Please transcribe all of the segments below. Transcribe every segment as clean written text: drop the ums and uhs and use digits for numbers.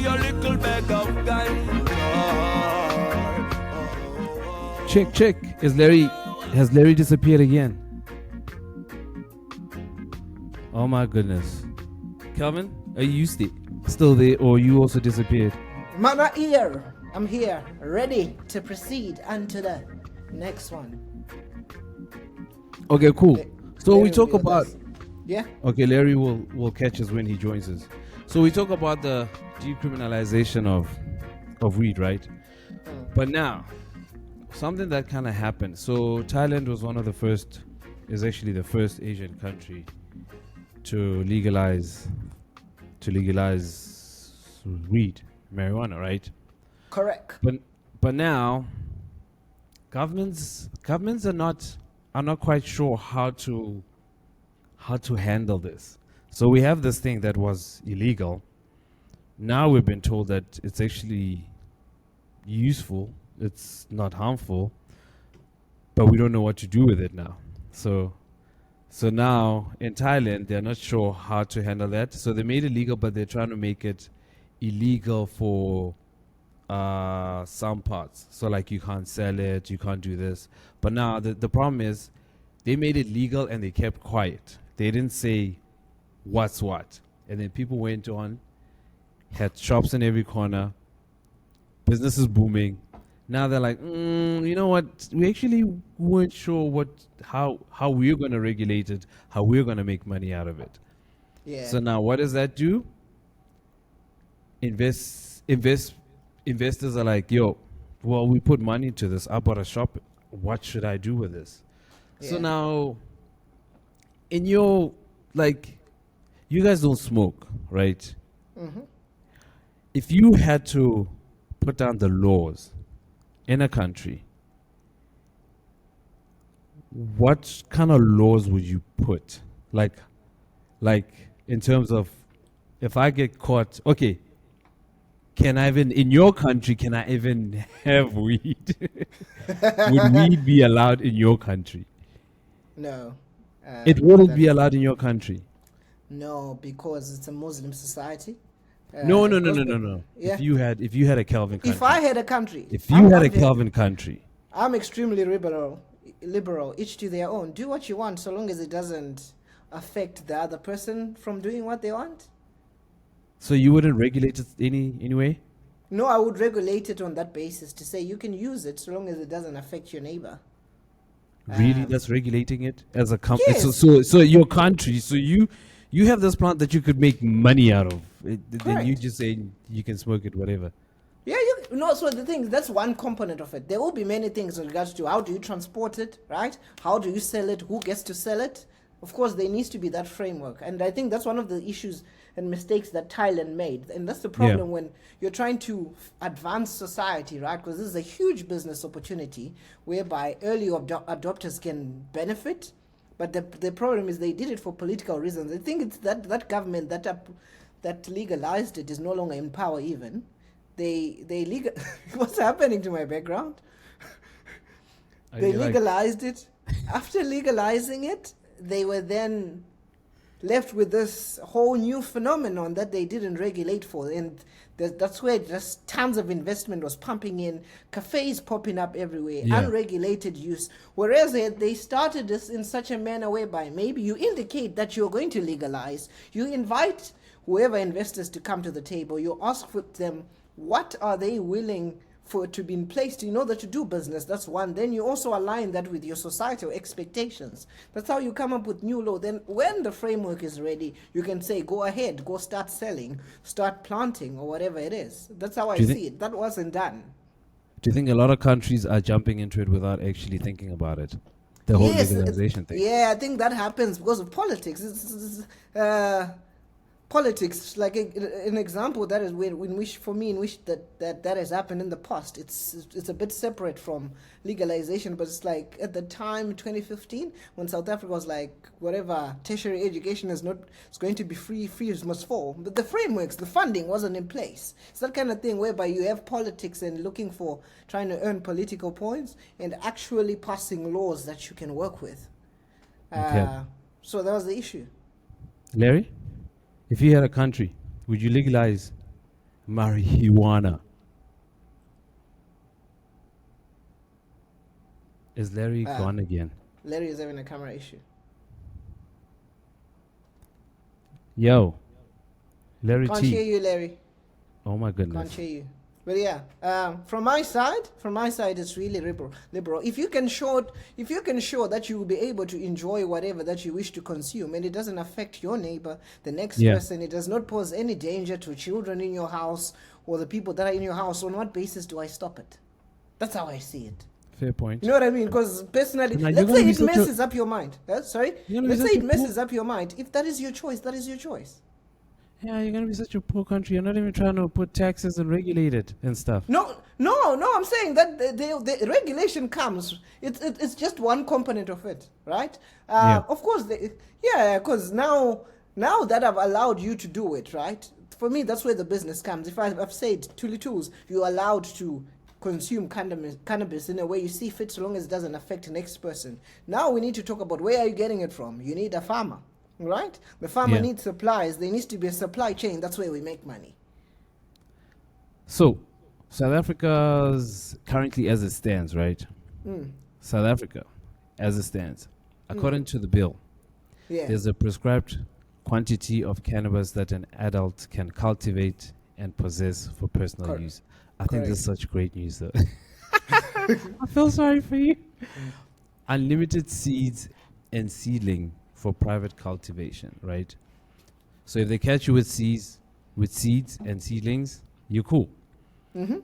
a little bag of ganja. Check. Has Larry disappeared again? Oh my goodness. Calvin, are you still there, or you also disappeared? Mana here. I'm here, ready to proceed onto the next one. Okay, cool. So Larry we talk will be with about us. Yeah. Okay, Larry will catch us when he joins us. So we talk about the decriminalization of weed, right? But now, something that kind of happened. So Thailand was actually the first Asian country to legalize weed, marijuana, right? Correct. But now, governments are not quite sure how to handle this. So we have this thing that was illegal. Now we've been told that it's actually useful, it's not harmful, but we don't know what to do with it now. So now in Thailand, they're not sure how to handle that. So they made it legal, but they're trying to make it illegal for some parts. So like you can't sell it, you can't do this. But now the problem is they made it legal and they kept quiet. They didn't say what's what. And then people went on, had shops in every corner, business is booming. Now they're like, you know what? We actually weren't sure how we're going to regulate it, how we're going to make money out of it. Yeah. So now what does that do? Investors are like, yo, well, we put money into this. I bought a shop. What should I do with this? Yeah. So now, in your, like, you guys don't smoke, right? Mm-hmm. If you had to put down the laws in a country, what kind of laws would you put? Like in terms of, if I get caught, okay, in your country, can I even have weed? Would weed be allowed in your country? No. It wouldn't be allowed in your country. No, because it's a Muslim society. No. Yeah. If you had a Calvin country. If I had a country. If you had a Calvin country. I'm extremely liberal, each to their own. Do what you want so long as it doesn't affect the other person from doing what they want. So you wouldn't regulate it anyway? No, I would regulate it on that basis to say you can use it so long as it doesn't affect your neighbor. Really? That's regulating it as a company? Yes. So your country, so you have this plant that you could make money out of. Then you just say you can smoke it, whatever. Yeah, so the thing, that's one component of it. There will be many things in regards to how do you transport it, right? How do you sell it? Who gets to sell it? Of course, there needs to be that framework. And I think that's one of the issues and mistakes that Thailand made. And that's the problem when you're trying to advance society, right? Because this is a huge business opportunity whereby early adopters can benefit. But the problem is they did it for political reasons. I think it's that government that legalized it is no longer in power even. What's happening to my background? They legalized it. After legalizing it, they were then left with this whole new phenomenon that they didn't regulate for. And that's where just tons of investment was pumping in, cafes popping up everywhere, unregulated use. Whereas they started this in such a manner whereby maybe you indicate that you're going to legalize, you invite whoever investors to come to the table, you ask for them, what are they willing for it to be in place in order to do business? That's one. Then you also align that with your societal expectations. That's how you come up with new law. Then when the framework is ready, you can say, go ahead, go start selling, start planting, or whatever it is. That's how I see it. That wasn't done. Do you think a lot of countries are jumping into it without actually thinking about it? The whole legalization thing. Yeah, I think that happens because of politics. Politics, like an example that is in which that has happened in the past. It's a bit separate from legalization, but it's like at the time 2015 when South Africa was like, whatever, tertiary education it's going to be free must fall. But the frameworks, the funding wasn't in place. It's that kind of thing whereby you have politics and looking for trying to earn political points and actually passing laws that you can work with. So that was the issue. Larry? If you had a country, would you legalize marijuana. Is Larry gone again? Larry is having a camera issue. Yo, Larry Can't T. hear you, Larry. Oh my Can't goodness. hear you. But yeah, from my side, it's really liberal. If you can show that you will be able to enjoy whatever that you wish to consume, and it doesn't affect your neighbor, the next Yeah. person, it does not pose any danger to children in your house or the people that are in your house, on what basis do I stop it? That's how I see it. Fair point. You know what I mean? Because personally, Now, let's you're say gonna it be such a- messes up your mind. Sorry? You're gonna be Let's say such it a messes up your mind. If that is your choice, that is your choice. Yeah, you're gonna be such a poor country. You're not even trying to put taxes and regulate it and stuff. No, I'm saying that the regulation comes. It's just one component of it, right? Yeah. Of course, because now that I've allowed you to do it, right? For me, that's where the business comes. If I've said, Tuli Tools, you're allowed to consume cannabis in a way you see fit, so long as it doesn't affect the next person. Now we need to talk about, where are you getting it from? You need a farmer, right? The farmer Yeah. needs supplies. There needs to be a supply chain. That's where we make money. So, South Africa's currently as it stands, right? South Africa, as it stands, according to the bill, Yeah. there's a prescribed quantity of cannabis that an adult can cultivate and possess for personal Correct. use. I think this is Correct. such great news, though. I feel sorry for you. Unlimited seeds and seedling for private cultivation, right? So if they catch you with seeds and seedlings, you're cool.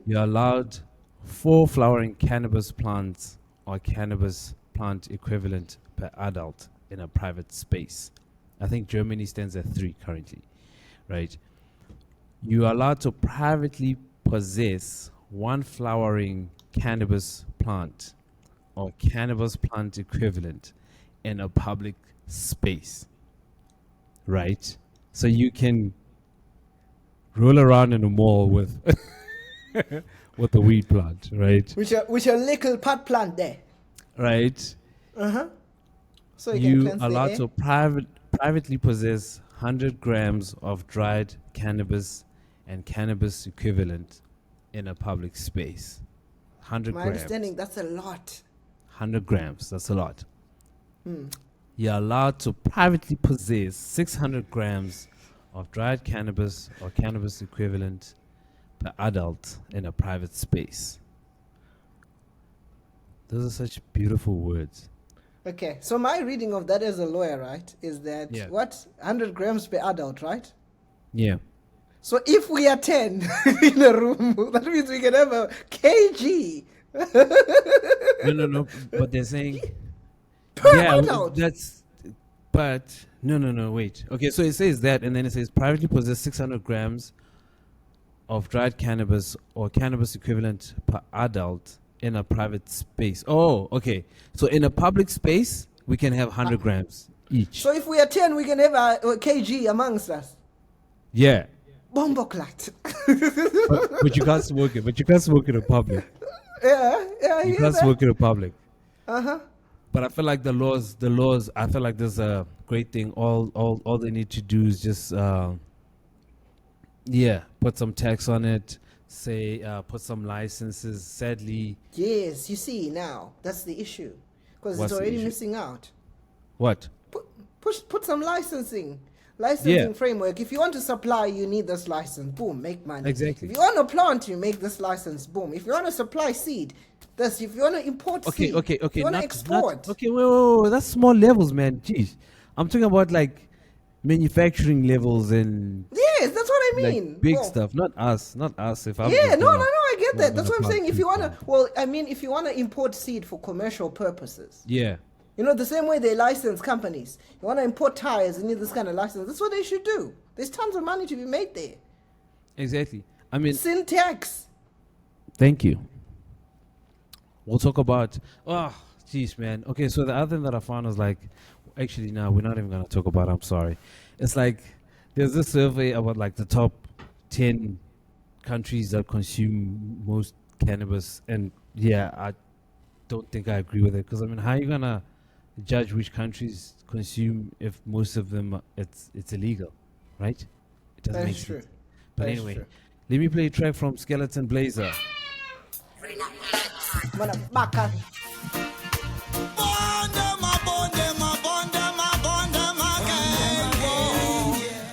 You're allowed 4 flowering cannabis plants or cannabis plant equivalent per adult in a private space. I think Germany stands at 3 currently, right? You are allowed to privately possess 1 flowering cannabis plant or cannabis plant equivalent in a public space, right? So you can roll around in a mall with with a weed plant, right? Which a little pot plant there. Right. So you can You cleanse are the allowed air. to privately possess 100 grams of dried cannabis and cannabis equivalent in a public space. 100 My grams. understanding, that's a lot. 100 grams. That's a lot. You're allowed to privately possess 600 grams of dried cannabis or cannabis equivalent per adult in a private space. Those are such beautiful words. Okay, so my reading of that as a lawyer, right, is that Yeah. 100 grams per adult, right? Yeah. So if we are 10 in a room, that means we can have a kg No. But they're saying, per yeah, adult. but no, wait. Okay, so it says that, and then it says privately possess 600 grams of dried cannabis or cannabis equivalent per adult in a private space. Oh, okay. So in a public space, we can have 100 grams each. So if we are 10, we can have a kg amongst us. Yeah. Bomboclat. But you can't smoke it. But you can't smoke it in public. yeah, I You hear can't that. smoke it in public. Uh-huh. But I feel like the laws. I feel like there's a great thing. All they need to do is just, put some tax on it. Say, put some licenses. Sadly, Yes, you see now, that's the issue. Because What's it's the already issue? missing out. what? Put some licensing Yeah. framework. If you want to supply, you need this license. Boom, make money. Exactly. If you want to plant, you make this license. Boom. If you want to supply seed, this. If you want to import seed, Okay. if you want to export. Okay, wait. That's small levels, man. Jeez, I'm talking about like manufacturing levels and Yes, that's what I mean. like big Well, stuff. Not us. If I'm Yeah, just no, gonna- I get that. I'm That's gonna what I'm saying. plant If you two wanna, plants. well, I mean, if you wanna import seed for commercial purposes, Yeah. you know, the same way they license companies. You wanna import tires, you need this kind of license. That's what they should do. There's tons of money to be made there. Exactly. I mean, Syntax. thank you. We'll talk about. Oh, jeez, man. Okay, so the other thing that I found was like, actually, no, we're not even gonna talk about. I'm sorry. It's like there's this survey about like the top 10 countries that consume most cannabis, and yeah, I don't think I agree with it because I mean, how are you gonna judge which countries consume if most of them it's illegal, right? It doesn't That make is true. sense. But That is anyway, true. Let me play a track from Skeleton Blazer. Mana baka.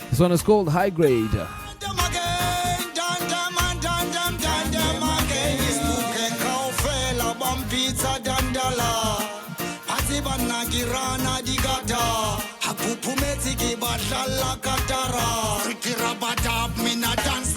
This one is called High Grade. Kirana digata hapupu metiki badala katara kirabata mina dance